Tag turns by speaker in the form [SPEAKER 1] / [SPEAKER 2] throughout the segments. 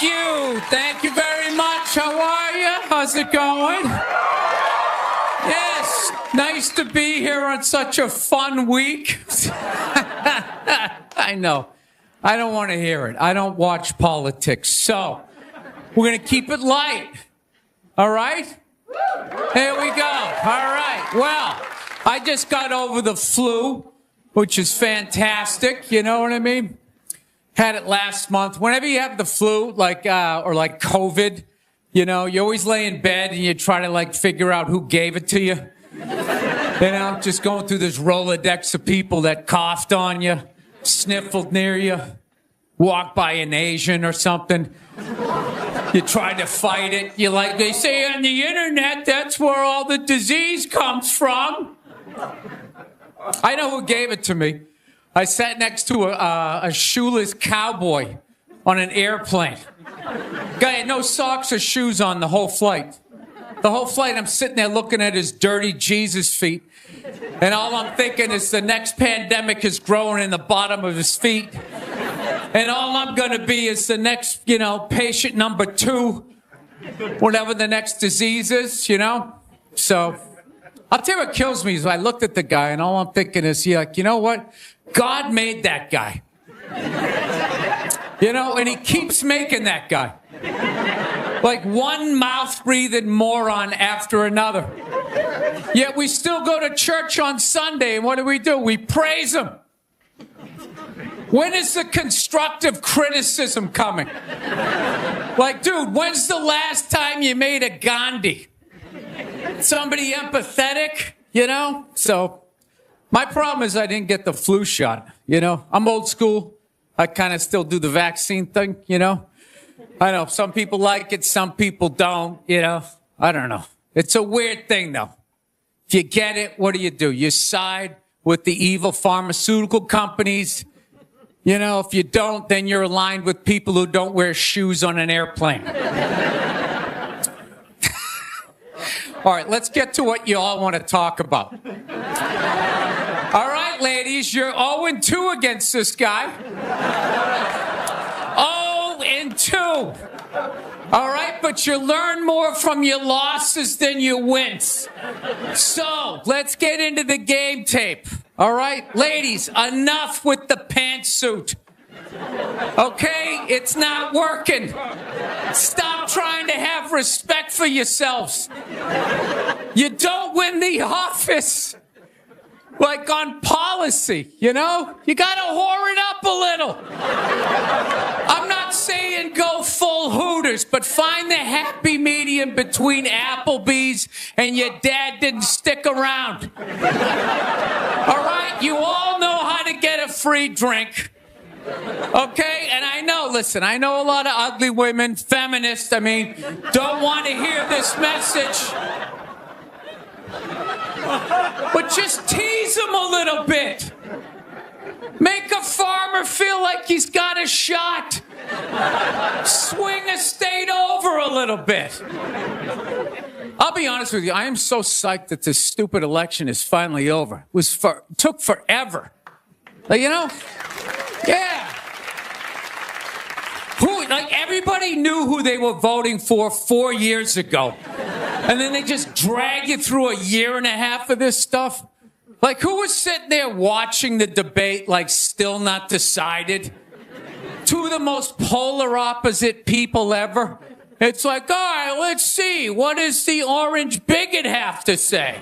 [SPEAKER 1] Thank you. Thank you very much. How are you? How's it going? Yes, nice to be here on such a fun week. I know. I don't want to hear it. I don't watch politics. So, we're going to keep it light. All right? Here we go. All right. Well, I just got over the flu, which is fantastic. You know what I mean? Had it last month. Whenever you have the flu, or like COVID, you know, you always lay in bed and you try to figure out who gave it to you. You know, just going through this Rolodex of people that coughed on you, sniffled near you, walked by an Asian or something. You tried to fight it. They say on the internet, that's where all the disease comes from. I know who gave it to me. I sat next to a shoeless cowboy on an airplane. Guy had no socks or shoes on the whole flight. The whole flight, I'm sitting there looking at his dirty Jesus feet. And all I'm thinking is the next pandemic is growing in the bottom of his feet. And all I'm going to be is the next, patient number 2. Whatever the next disease is, So, I'll tell you what kills me is I looked at the guy and all I'm thinking is, you know what? God made that guy. And he keeps making that guy. Like one mouth-breathing moron after another. Yet we still go to church on Sunday, and what do? We praise him. When is the constructive criticism coming? Dude, when's the last time you made a Gandhi? Somebody empathetic, So, my problem is I didn't get the flu shot, I'm old school. I kind of still do the vaccine thing, I know some people like it, some people don't, I don't know. It's a weird thing, though. If you get it, what do? You side with the evil pharmaceutical companies. If you don't, then you're aligned with people who don't wear shoes on an airplane. All right, let's get to what you all want to talk about. All right, ladies, you're 0-2 against this guy. 0-2. All right, but you learn more from your losses than your wins. So, let's get into the game tape. All right, ladies, enough with the pantsuit. Okay, it's not working. Stop trying to have respect for yourselves. You don't win the office. On policy, You gotta whore it up a little. I'm not saying go full Hooters, but find the happy medium between Applebee's and your dad didn't stick around. All right? You all know how to get a free drink. Okay? And I know a lot of ugly women, feminists, don't want to hear this message. But just tease him a little bit. Make a farmer feel like he's got a shot. Swing a state over a little bit. I'll be honest with you, I am so psyched that this stupid election is finally over. It took forever. Yeah. Everybody knew who they were voting for 4 years ago. And then they just drag you through a year and a half of this stuff. Who was sitting there watching the debate still not decided? Two of the most polar opposite people ever. It's all right, let's see. What does the orange bigot have to say?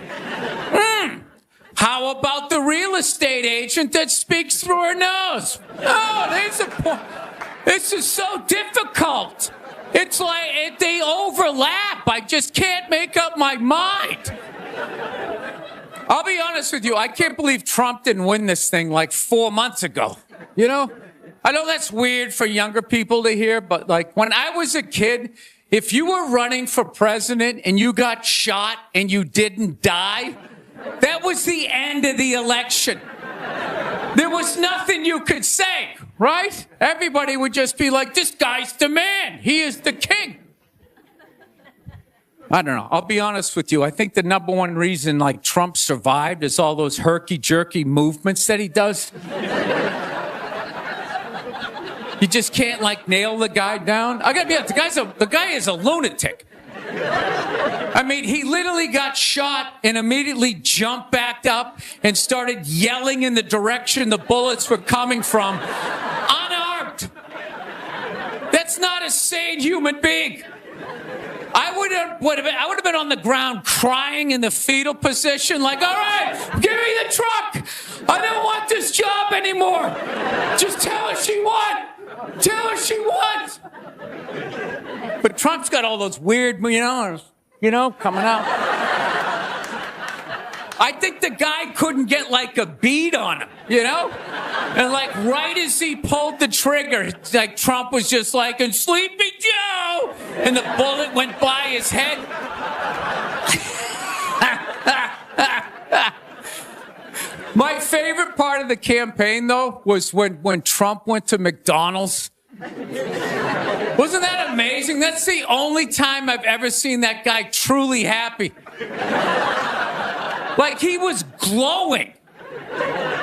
[SPEAKER 1] How about the real estate agent that speaks through her nose? Oh, there's a point. This is so difficult. It's they overlap. I just can't make up my mind. I'll be honest with you. I can't believe Trump didn't win this thing 4 months ago. I know that's weird for younger people to hear, but when I was a kid, if you were running for president and you got shot and you didn't die, that was the end of the election. There was nothing you could say, right? Everybody would just be like, this guy's the man. He is the king. I don't know. I'll be honest with you. I think the number one reason Trump survived is all those herky-jerky movements that he does. You just can't like nail the guy down. I gotta be honest, the guy is a lunatic. I mean, he literally got shot and immediately jumped back up and started yelling in the direction the bullets were coming from, unarmed. That's not a sane human being. I would have been on the ground crying in the fetal position, like, all right, give me the truck. I don't want this job anymore. Just tell her she won. Tell her she won. But Trump's got all those weird, coming out. I think the guy couldn't get like a bead on him, And like right as he pulled the trigger, like Trump was just like, and Sleepy Joe, and the bullet went by his head. My favorite part of the campaign, though, was when Trump went to McDonald's. Wasn't that amazing? That's the only time I've ever seen that guy truly happy. Like, he was glowing.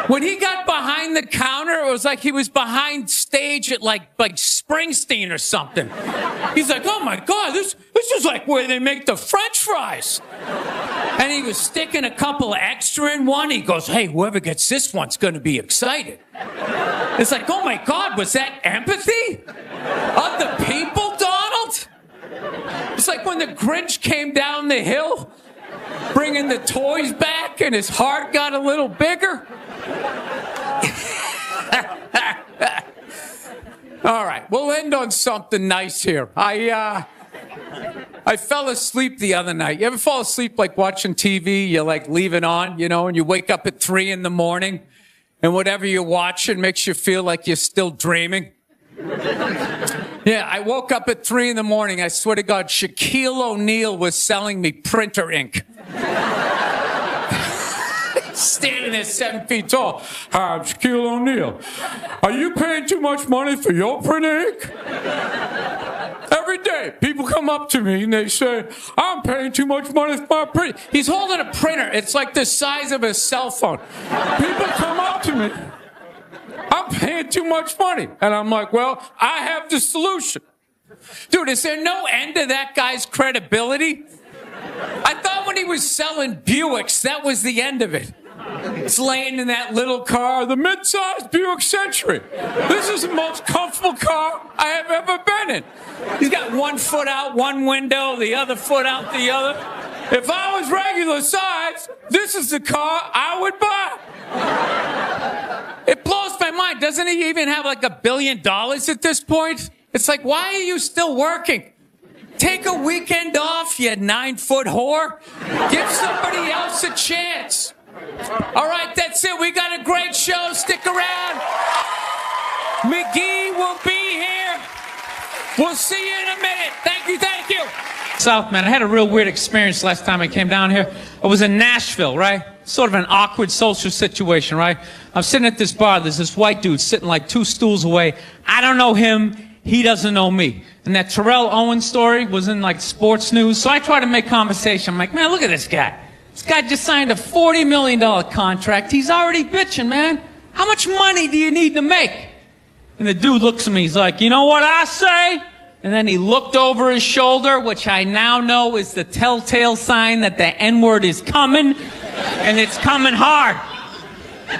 [SPEAKER 1] When he got behind the counter, it was like he was behind stage at like Springsteen or something. He's like, oh my God, this is like where they make the French fries. And he was sticking a couple extra in one. He goes, hey, whoever gets this one's going to be excited. It's like, oh my God, was that empathy of the people, Donald? It's like when the Grinch came down the hill, bringing the toys back, and his heart got a little bigger. All right, we'll end on something nice here. I fell asleep the other night. You ever fall asleep like watching TV? You like leave it on, and you wake up at 3 a.m, and whatever you're watching makes you feel like you're still dreaming. Yeah, I woke up at 3 a.m. I swear to God, Shaquille O'Neal was selling me printer ink. Standing there 7 feet tall. Hi, I'm Shaquille O'Neal. Are you paying too much money for your printer ink? Every day, people come up to me and they say, I'm paying too much money for my printer. He's holding a printer. It's like the size of a cell phone. People come up to me. I'm paying too much money. And I'm like, well, I have the solution. Dude, is there no end to that guy's credibility? I thought when he was selling Buicks, that was the end of it. It's laying in that little car, the mid-sized Buick Century. This is the most comfortable car I have ever been in. He's got one foot out one window, the other foot out the other. If I was regular size, this is the car I would buy. It blows my mind. Doesn't he even have like $1 billion at this point? It's like, why are you still working? Take a weekend off, you 9-foot whore. Give somebody else a chance. All right, that's it. We got a great show. Stick around. McGee will be here. We'll see you in a minute. Thank you, thank you.
[SPEAKER 2] South, man, I had a real weird experience last time I came down here. I was in Nashville, right? Sort of an awkward social situation, right? I'm sitting at this bar. There's this white dude sitting like 2 stools away. I don't know him. He doesn't know me. And that Terrell Owens story was in like sports news. So I try to make conversation. I'm like, man, look at this guy. This guy just signed a $40 million contract. He's already bitching, man. How much money do you need to make? And the dude looks at me. He's like, you know what I say? And then he looked over his shoulder, which I now know is the telltale sign that the N-word is coming. And it's coming hard.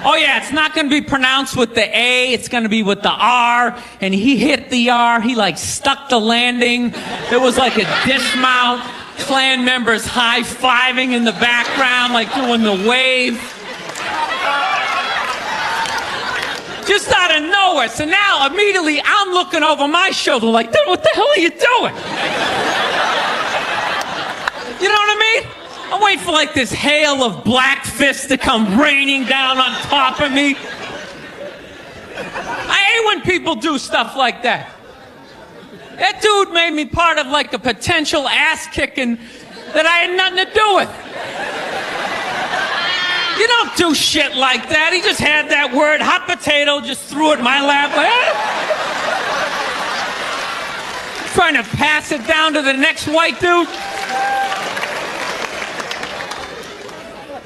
[SPEAKER 2] Oh yeah, it's not going to be pronounced with the A, it's going to be with the R. And he hit the R, he like stuck the landing. There was like a dismount, Klan members high-fiving in the background, like doing the wave. Just out of nowhere. So now immediately I'm looking over my shoulder like, dude, what the hell are you doing? You know what I mean? I'm waiting for like this hail of black fists to come raining down on top of me. I hate when people do stuff like that. That dude made me part of like a potential ass kicking that I had nothing to do with. You don't do shit like that. He just had that word, hot potato, just threw it in my lap. Like, trying to pass it down to the next white dude.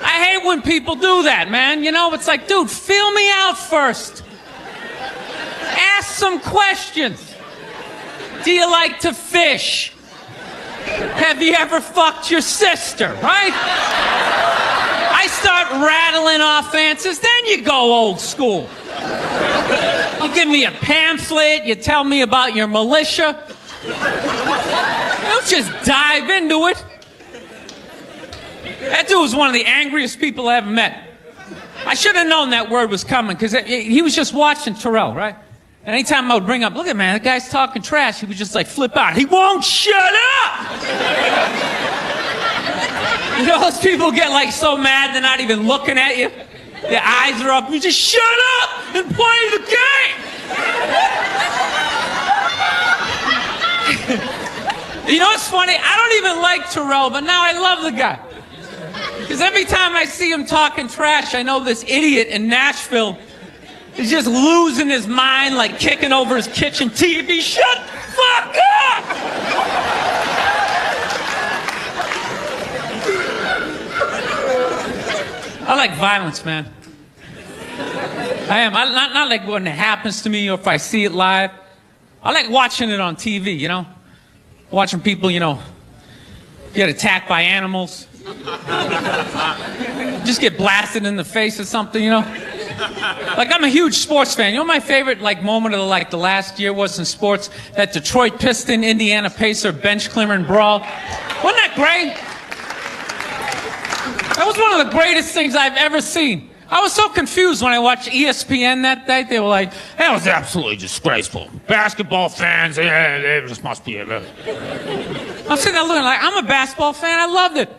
[SPEAKER 2] I hate when people do that, man. You know, it's like, dude, feel me out first. Ask some questions. Do you like to fish? Have you ever fucked your sister, right? I start rattling off answers, then you go old school. You give me a pamphlet, you tell me about your militia. Don't just dive into it. That dude was one of the angriest people I ever met. I should have known that word was coming, because he was just watching Terrell, right? And anytime I would bring up, look at man, that guy's talking trash, he would just like flip out. He won't shut up! You know, those people get like so mad they're not even looking at you. Their eyes are up. You just shut up and play the game! You know what's funny? I don't even like Terrell, but now I love the guy. Because every time I see him talking trash, I know this idiot in Nashville is just losing his mind, like kicking over his kitchen TV. Shut the fuck up! I like violence, man. I am. Not like when it happens to me or if I see it live. I like watching it on TV, you know? Watching people, you know, get attacked by animals. Just get blasted in the face or something, you know? Like, I'm a huge sports fan. You know my favorite, like, moment of, like, the last year was in sports? That Detroit Piston, Indiana Pacer bench clearing brawl. Wasn't that great? That was one of the greatest things I've ever seen. I was so confused when I watched ESPN that day. They were like, that was absolutely disgraceful. Basketball fans, they just must be... I'm sitting there looking like, I'm a basketball fan. I loved it.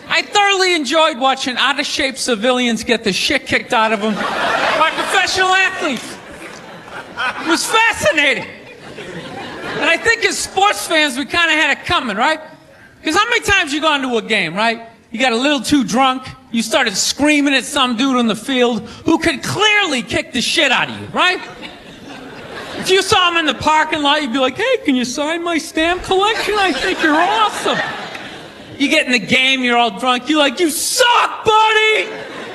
[SPEAKER 2] I thoroughly enjoyed watching out-of-shape civilians get the shit kicked out of them by professional athletes. It was fascinating. And I think as sports fans, we kind of had it coming, right? Because how many times you gone to a game, right? You got a little too drunk, you started screaming at some dude on the field who could clearly kick the shit out of you, right? If you saw him in the parking lot, you'd be like, hey, can you sign my stamp collection? I think you're awesome. You get in the game, you're all drunk, you're like, you suck, buddy!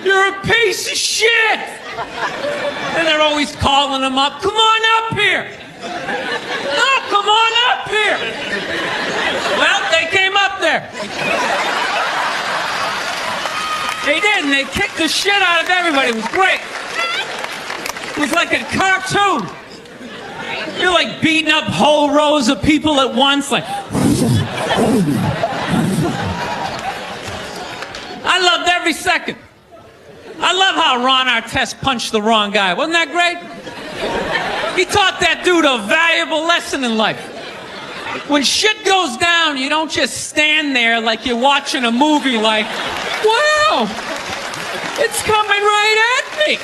[SPEAKER 2] You're a piece of shit! And they're always calling him up, come on up here! No, come on up here! Well, they came up there. They did, and they kicked the shit out of everybody. It was great. It was like a cartoon. You're like beating up whole rows of people at once, like... I loved every second. I love how Ron Artest punched the wrong guy. Wasn't that great? He taught that dude a valuable lesson in life. When shit goes down, you don't just stand there like you're watching a movie like, wow, it's coming right at me.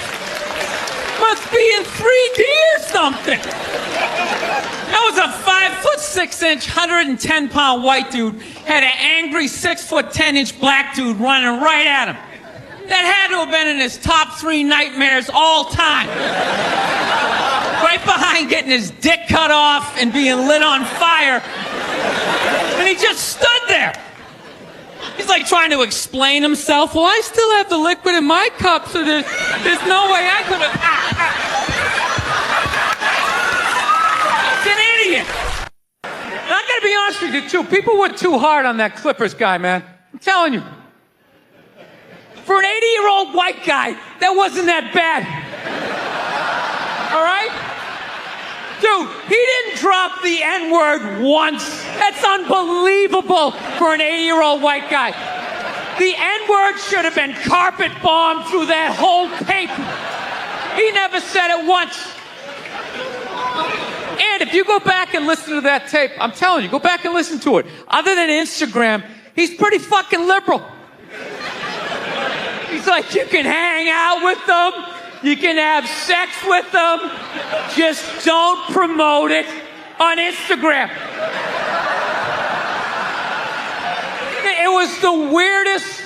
[SPEAKER 2] Must be in 3D or something. That was a 5'6", 110-pound white dude, had an angry 6'10" black dude running right at him. That had to have been in his top 3 nightmares all time. Right behind getting his dick cut off and being lit on fire. And he just stood there. He's like trying to explain himself. Well, I still have the liquid in my cup, so there's no way I could have... It's an idiot. And I gotta be honest with you, too. People went too hard on that Clippers guy, man. I'm telling you. For an 80-year-old white guy, that wasn't that bad. All right? Dude, he didn't drop the N-word once. That's unbelievable for an 80-year-old white guy. The N-word should have been carpet bombed through that whole tape. He never said it once. And if you go back and listen to that tape, I'm telling you, go back and listen to it. Other than Instagram, he's pretty fucking liberal. He's like, you can hang out with them, you can have sex with them, just don't promote it on Instagram. It was the weirdest,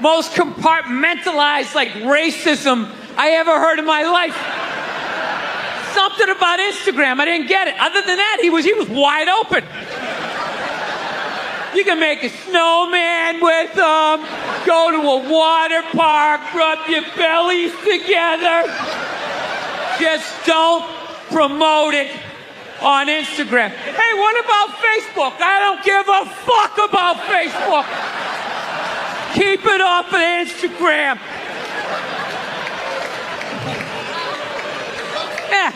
[SPEAKER 2] most compartmentalized, like, racism I ever heard in my life. Something about Instagram, I didn't get it. Other than that, he was wide open. You can make a snowman with them, go to a water park, rub your bellies together. Just don't promote it on Instagram. Hey, what about Facebook? I don't give a fuck about Facebook. Keep it off of Instagram. Yeah.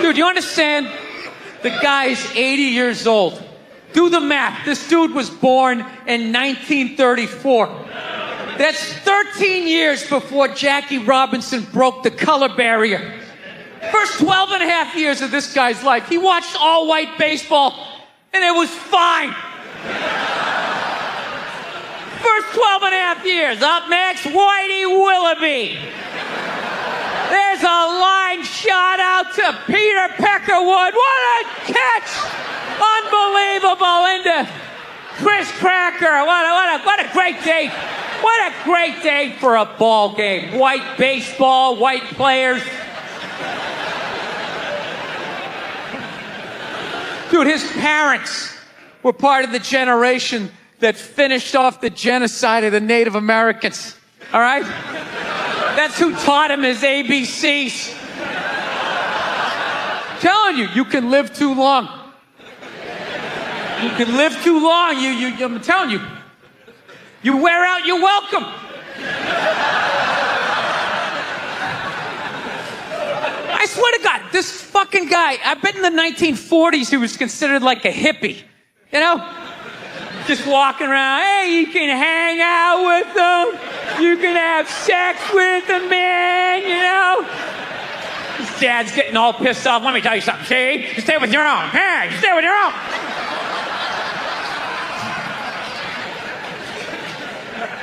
[SPEAKER 2] Dude, you understand? The guy's 80 years old. Do the math. This dude was born in 1934. That's 13 years before Jackie Robinson broke the color barrier. First 12 and a half years of this guy's life, he watched all-white baseball, and it was fine. First 12 and a half years. Up next, Whitey Willoughby. There's a line shot out to Peter Peckerwood. What a catch! Unbelievable into Chris Cracker. What a great day. What a great day for a ball game. White baseball, white players. Dude, his parents were part of the generation that finished off the genocide of the Native Americans. All right? That's who taught him his ABCs. Telling you, you can live too long. You can live too long. I'm telling you. You wear out your welcome. I swear to God, this fucking guy, I bet in the 1940s he was considered like a hippie. You know? Just walking around, hey, you can hang out with them. You can have sex with them, man, you know? His dad's getting all pissed off. Let me tell you something, see? You stay with your own. Hey, you stay with your own.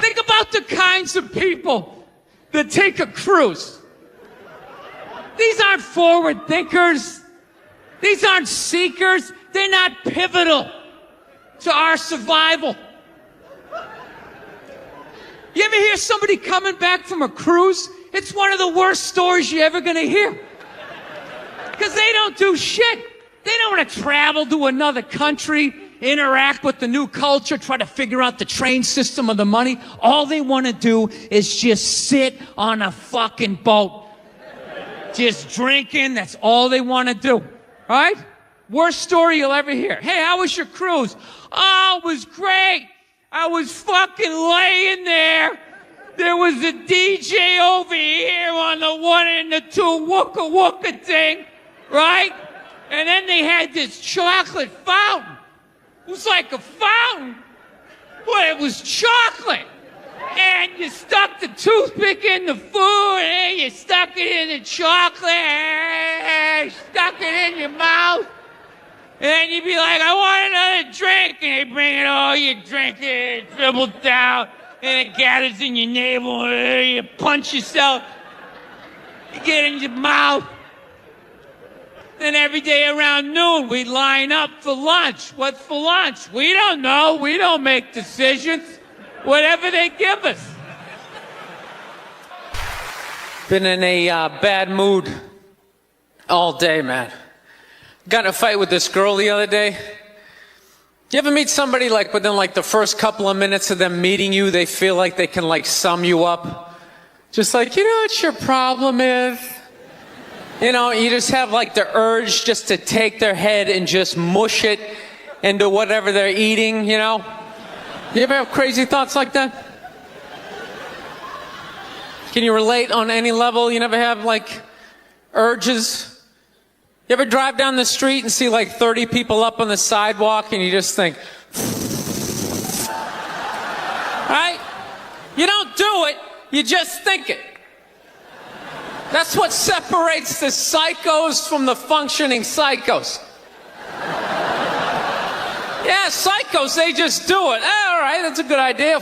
[SPEAKER 2] Think about the kinds of people that take a cruise. These aren't forward thinkers. These aren't seekers. They're not pivotal to our survival. You ever hear somebody coming back from a cruise? It's one of the worst stories you're ever going to hear. Because they don't do shit. They don't want to travel to another country, interact with the new culture, try to figure out the train system or the money. All they want to do is just sit on a fucking boat. Just drinking, that's all they want to do. All right? Worst story you'll ever hear. Hey, how was your cruise? Oh, it was great. I was fucking laying there. There was a DJ over here on the 1 and the 2 wooka wooka thing, right? And then they had this chocolate fountain. It was like a fountain, but it was chocolate. And you stuck the toothpick in the food, and you stuck it in the chocolate, and you stuck it in your mouth. And then you'd be like, I want another drink. And they bring it all, you drink it, it dribbles down, and it gathers in your navel, and you punch yourself. You get in your mouth. Then every day around noon, we'd line up for lunch. What's for lunch? We don't know. We don't make decisions. Whatever they give us. Been in a bad mood all day, man. Got in a fight with this girl the other day. You ever meet somebody like within like the first couple of minutes of them meeting you, they feel like they can like sum you up? Just like, you know what your problem is? You know, you just have like the urge just to take their head and just mush it into whatever they're eating, you know? You ever have crazy thoughts like that? Can you relate on any level? You never have like urges? You ever drive down the street and see like 30 people up on the sidewalk and you just think, right? You don't do it, you just think it. That's what separates the psychos from the functioning psychos. Yeah, psychos, they just do it. All right, that's a good idea.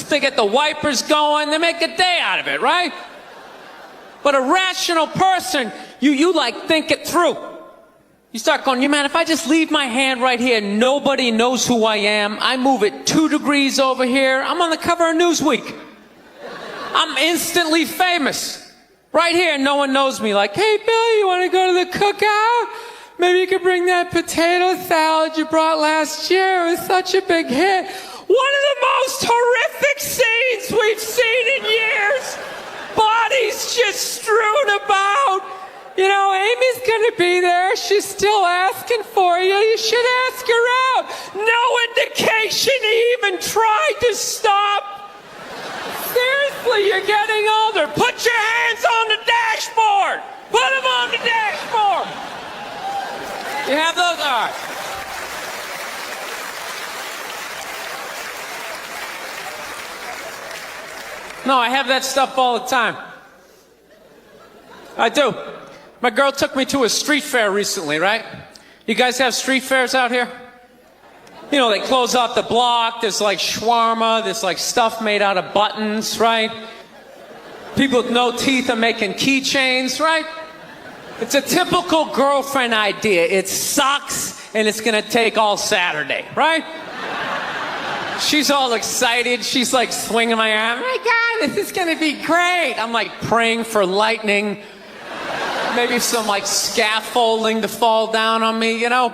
[SPEAKER 2] They get the wipers going, they make a day out of it, right? But a rational person, you like think it through. You start going, you man, if I just leave my hand right here, nobody knows who I am. I move it 2 degrees over here. I'm on the cover of Newsweek. I'm instantly famous. Right here, no one knows me. Like, hey, Bill, you want to go to the cookout? Maybe you could bring that potato salad you brought last year. It was such a big hit. One of the most horrific scenes we've seen in years. bodies just strewn about. You know, Amy's gonna be there. She's still asking for you. You should ask her out. No indication he even tried to stop. Seriously, you're getting older. Put your hands on the dashboard. Put them on the dashboard. You have those? All right. No, I have that stuff all the time. I do. My girl took me to a street fair recently, right? You guys have street fairs out here? You know, they close off the block. There's like shawarma. There's like stuff made out of buttons, right? People with no teeth are making keychains, right? It's a typical girlfriend idea. It sucks, and it's gonna take all Saturday, right? She's all excited. She's like swinging my arm. Oh my God, this is gonna be great. I'm like praying for lightning. Maybe some like scaffolding to fall down on me, you know?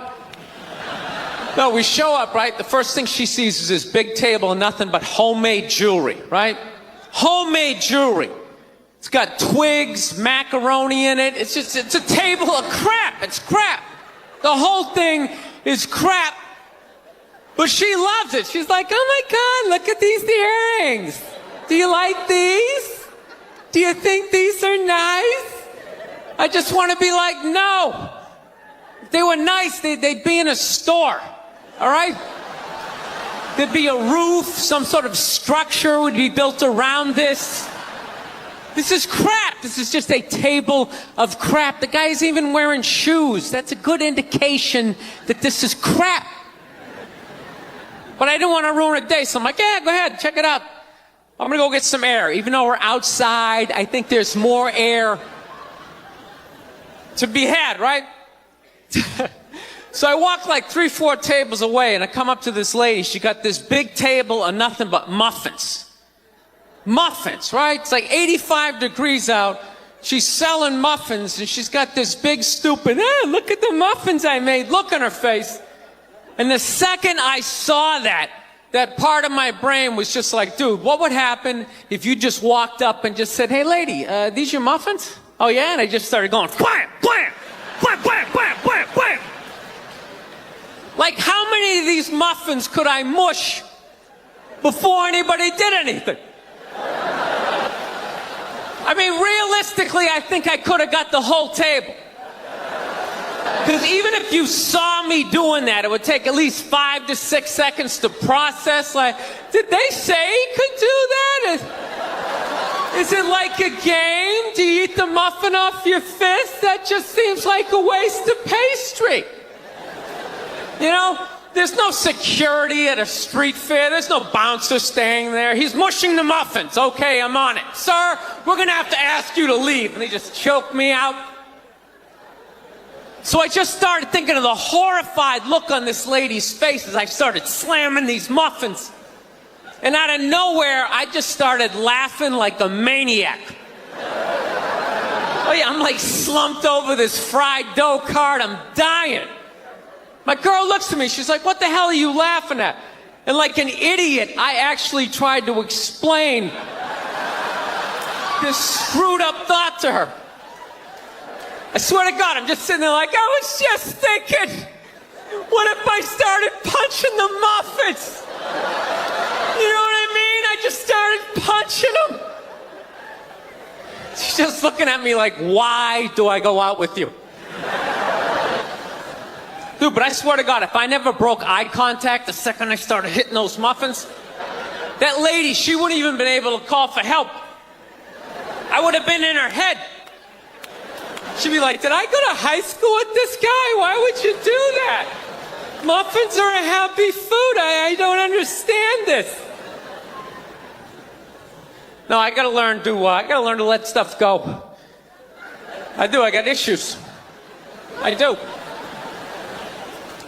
[SPEAKER 2] No, we show up, right? The first thing she sees is this big table and nothing but homemade jewelry, right? Homemade jewelry. It's got twigs, macaroni in it. It's a table of crap. It's crap. The whole thing is crap. But she loves it. She's like, oh my God, look at these earrings. Do you like these? Do you think these are nice? I just want to be like, no. If they were nice, they'd be in a store, all right? There'd be a roof, some sort of structure would be built around this. This is crap. This is just a table of crap. The guy's even wearing shoes. That's a good indication that this is crap. But I didn't want to ruin a day, so I'm like, yeah, go ahead, check it out. I'm going to go get some air. Even though we're outside, I think there's more air to be had, right? So I walk like 3-4 tables away, and I come up to this lady. She got this big table of nothing but muffins. Muffins, right? It's like 85 degrees out. She's selling muffins, and she's got this big stupid, look at the muffins I made, look on her face. And the second I saw that part of my brain was just like, dude, what would happen if you just walked up and just said, hey, lady, these your muffins? Oh, yeah? And I just started going, blam, blam, blam, blam, blam, blam, blam. Like, how many of these muffins could I mush before anybody did anything? I mean, realistically, I think I could have got the whole table. Because even if you saw me doing that, it would take at least 5 to 6 seconds to process. Like, did they say he could do that? Is it like a game? Do you eat the muffin off your fist? That just seems like a waste of pastry. You know, there's no security at a street fair. There's no bouncer staying there. He's mushing the muffins. Okay, I'm on it. Sir, we're going to have to ask you to leave. And they just choke me out. So I just started thinking of the horrified look on this lady's face as I started slamming these muffins. And out of nowhere, I just started laughing like a maniac. Oh yeah, I'm like slumped over this fried dough cart. I'm dying. My girl looks at me. She's like, what the hell are you laughing at? And like an idiot, I actually tried to explain this screwed up thought to her. I swear to God, I'm just sitting there like, I was just thinking, what if I started punching the muffins? You know what I mean? I just started punching them. She's just looking at me like, why do I go out with you? Dude, but I swear to God, if I never broke eye contact the second I started hitting those muffins, that lady, she wouldn't even been able to call for help. I would have been in her head. She'd be like, did I go to high school with this guy? Why would you do that? Muffins are a happy food. I don't understand this. No, I gotta learn to let stuff go. I do, I got issues. I do.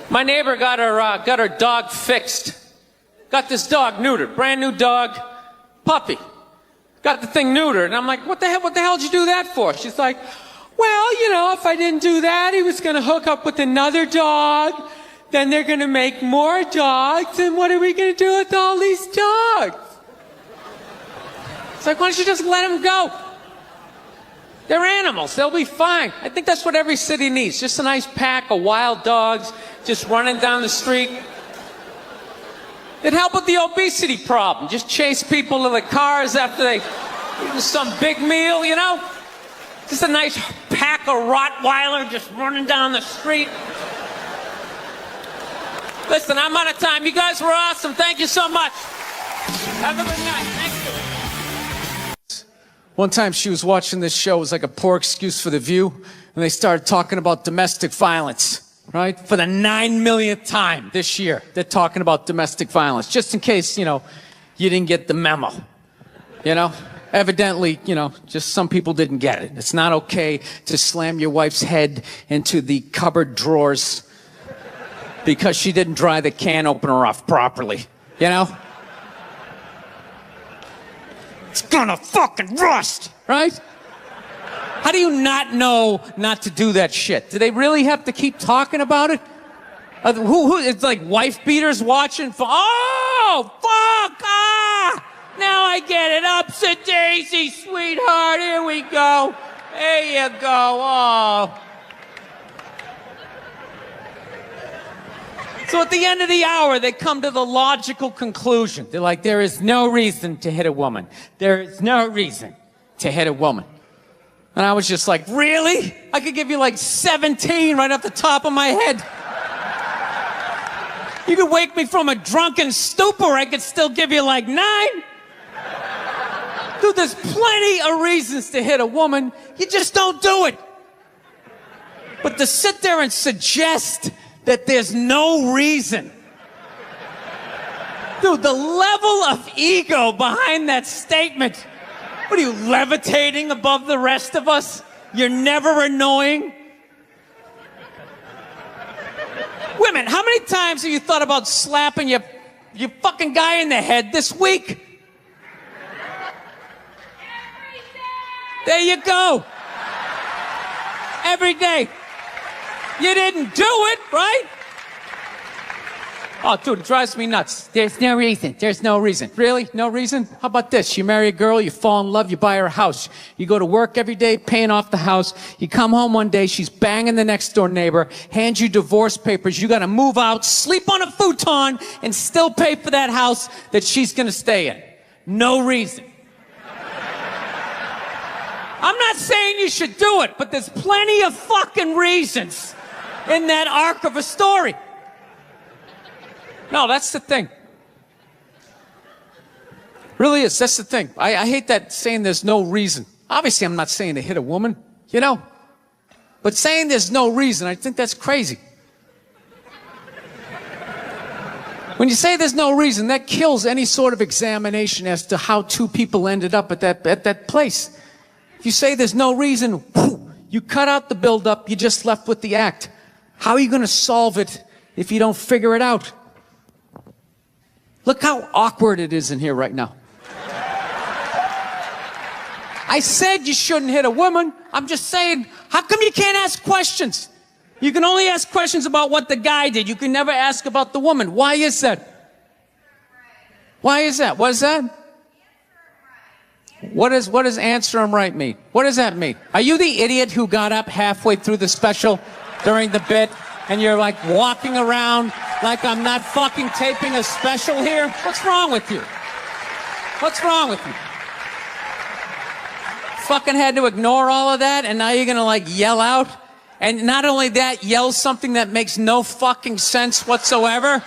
[SPEAKER 2] My neighbor got her dog fixed. Got this dog neutered, brand new dog, puppy. Got the thing neutered, and I'm like, what the hell did you do that for? She's like, well, you know, if I didn't do that, he was gonna hook up with another dog, then they're gonna make more dogs, and what are we gonna do with all these dogs? It's like, why don't you just let him go? They're animals. They'll be fine. I think that's what every city needs. Just a nice pack of wild dogs just running down the street. It'd help with the obesity problem. Just chase people to the cars after they eat some big meal, you know? Just a nice pack of Rottweiler just running down the street. Listen, I'm out of time. You guys were awesome. Thank you so much. Have a good night. Thank you.
[SPEAKER 1] One time she was watching this show. It was like a poor excuse for The View. And they started talking about domestic violence, right? For the 9 millionth time this year, they're talking about domestic violence. Just in case, you didn't get the memo. Evidently, just some people didn't get it. It's not okay to slam your wife's head into the cupboard drawers because she didn't dry the can opener off properly, It's gonna fucking rust, right? How do you not know not to do that shit? Do they really have to keep talking about it? It's like wife beaters watching. Oh, fuck! Ah! Now I get it. Upset daisy, sweetheart. Here we go. There you go. Oh. So at the end of the hour, they come to the logical conclusion. They're like, there is no reason to hit a woman. There is no reason to hit a woman. And I was just like, really? I could give you like 17 right off the top of my head. You could wake me from a drunken stupor, I could still give you like 9. Dude, there's plenty of reasons to hit a woman. You just don't do it. But to sit there and suggest that there's no reason. Dude, the level of ego behind that statement. What are you, levitating above the rest of us? You're never annoying? Women, how many times have you thought about slapping your fucking guy in the head this week? There you go. Every day. You didn't do it, right? Oh, dude, it drives me nuts. There's no reason. There's no reason. Really? No reason? How about this? You marry a girl, you fall in love, you buy her a house. You go to work every day, paying off the house. You come home one day, she's banging the next door neighbor, hands you divorce papers. You gotta move out, sleep on a futon, and still pay for that house that she's gonna stay in. No reason. I'm not saying you should do it, but there's plenty of fucking reasons in that arc of a story. No, that's the thing. Really is. That's the thing. I hate that saying there's no reason. Obviously, I'm not saying to hit a woman, But saying there's no reason, I think that's crazy. When you say there's no reason, that kills any sort of examination as to how two people ended up at that place. If you say there's no reason, you cut out the build-up, you're just left with the act. How are you going to solve it if you don't figure it out? Look how awkward it is in here right now. I said you shouldn't hit a woman. I'm just saying, how come you can't ask questions? You can only ask questions about what the guy did. You can never ask about the woman. Why is that? Why is that? What is that? What does answer him right mean? What does that mean? Are you the idiot who got up halfway through the special during the bit and you're like walking around like I'm not fucking taping a special here? What's wrong with you? What's wrong with you? Fucking had to ignore all of that and now you're gonna like yell out? And not only that, yell something that makes no fucking sense whatsoever?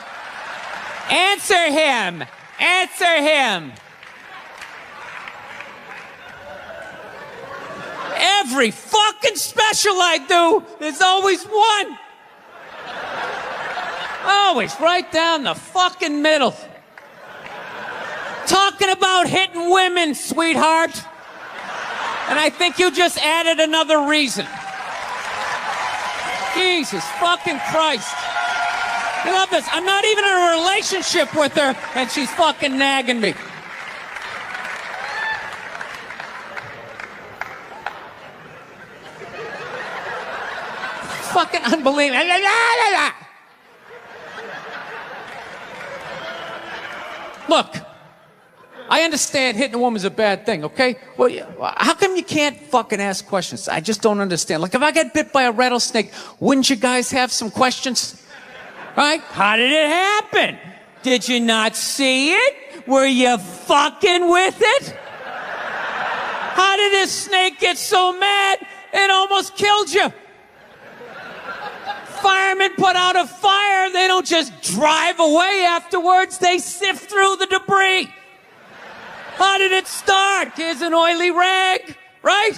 [SPEAKER 1] Answer him! Answer him! Every fucking special I do, there's always one. Always right down the fucking middle. Talking about hitting women, sweetheart. And I think you just added another reason. Jesus fucking Christ. I love this. I'm not even in a relationship with her, and she's fucking nagging me. Fucking unbelievable. Look, I understand hitting a woman's a bad thing, okay? Well, how come you can't fucking ask questions? I just don't understand. Like, if I get bit by a rattlesnake, wouldn't you guys have some questions? Right?
[SPEAKER 3] How did it happen? Did you not see it? Were you fucking with it? How did this snake get so mad it almost killed you? Firemen put out a fire. They don't just drive away afterwards. They sift through the debris. How did it start? Here's an oily rag, right?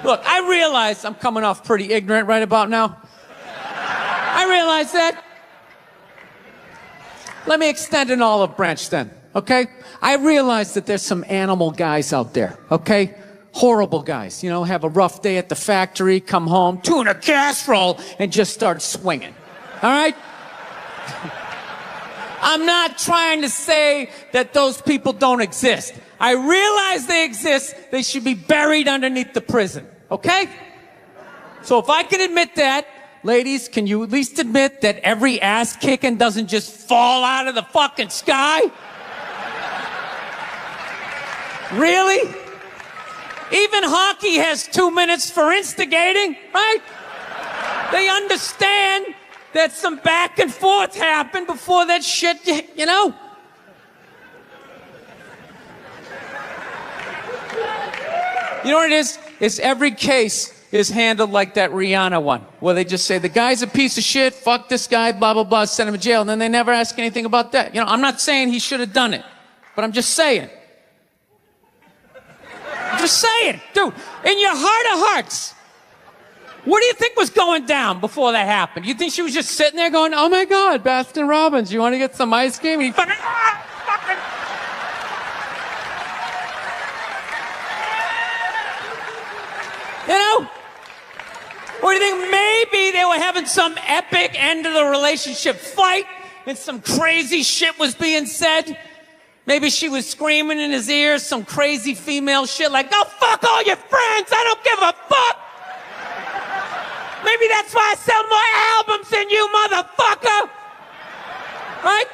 [SPEAKER 1] Look, I realize I'm coming off pretty ignorant right about now. I realize that. Let me extend an olive branch then, okay? I realize that there's some animal guys out there, okay? Horrible guys, you know, have a rough day at the factory, come home, tuna casserole, and just start swinging, all right? I'm not trying to say that those people don't exist. I realize they exist. They should be buried underneath the prison, okay? So if I can admit that, ladies, can you at least admit that every ass kicking doesn't just fall out of the fucking sky? Really? Even hockey has 2 minutes for instigating, right? They understand that some back and forth happened before that shit, you know? You know what it is? It's every case is handled like that Rihanna one, where they just say, the guy's a piece of shit, fuck this guy, blah, blah, blah, send him to jail, and then they never ask anything about that. You know, I'm not saying he should have done it, but I'm just saying. I'm just saying, dude, in your heart of hearts, what do you think was going down before that happened? You think she was just sitting there going, oh my God, Baskin Robbins, you want to get some ice cream? And he fucking, You know? Or do you think maybe they were having some epic end of the relationship fight and some crazy shit was being said? Maybe she was screaming in his ear some crazy female shit like, go fuck all your friends, I don't give a fuck! Maybe that's why I sell more albums than you, motherfucker! Right?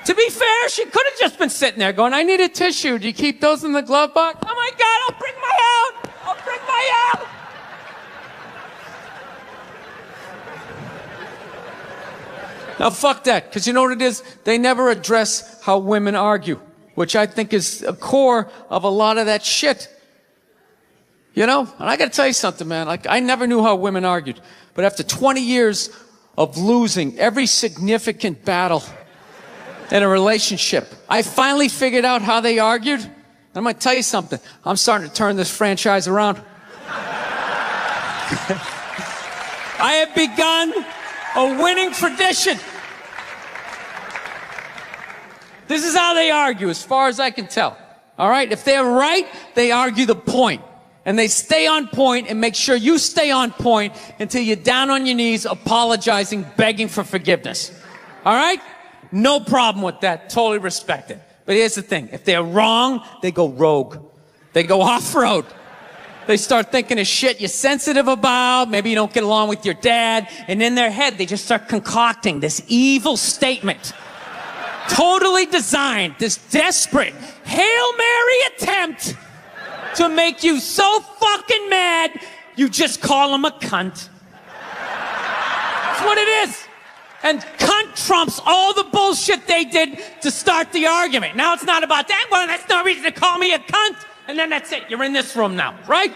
[SPEAKER 1] To be fair, she could have just been sitting there going, I need a tissue. Do you keep those in the glove box? Oh my God, I'll bring my out! I'll bring my out! Now, fuck that, because you know what it is? They never address how women argue, which I think is a core of a lot of that shit. You know? And I gotta tell you something, man. Like, I never knew how women argued. But after 20 years of losing every significant battle in a relationship, I finally figured out how they argued. And I'm gonna tell you something. I'm starting to turn this franchise around. I have begun a winning tradition. This is how they argue, as far as I can tell. All right? If they're right, they argue the point. And they stay on point and make sure you stay on point until you're down on your knees, apologizing, begging for forgiveness. All right? No problem with that. Totally respect it. But here's the thing. If they're wrong, they go rogue. They go off-road. They start thinking of shit you're sensitive about. Maybe you don't get along with your dad. And in their head, they just start concocting this evil statement. Totally designed, this desperate Hail Mary attempt to make you so fucking mad, you just call him a cunt. That's what it is. And cunt trumps all the bullshit they did to start the argument. Now it's not about that. Well, that's no reason to call me a cunt. And then that's it. You're in this room now, right?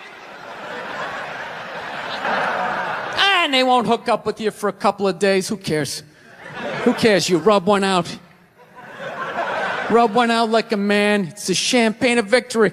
[SPEAKER 1] And they won't hook up with you for a couple of days. Who cares? Who cares? You rub one out. Rub one out like a man. It's the champagne of victory.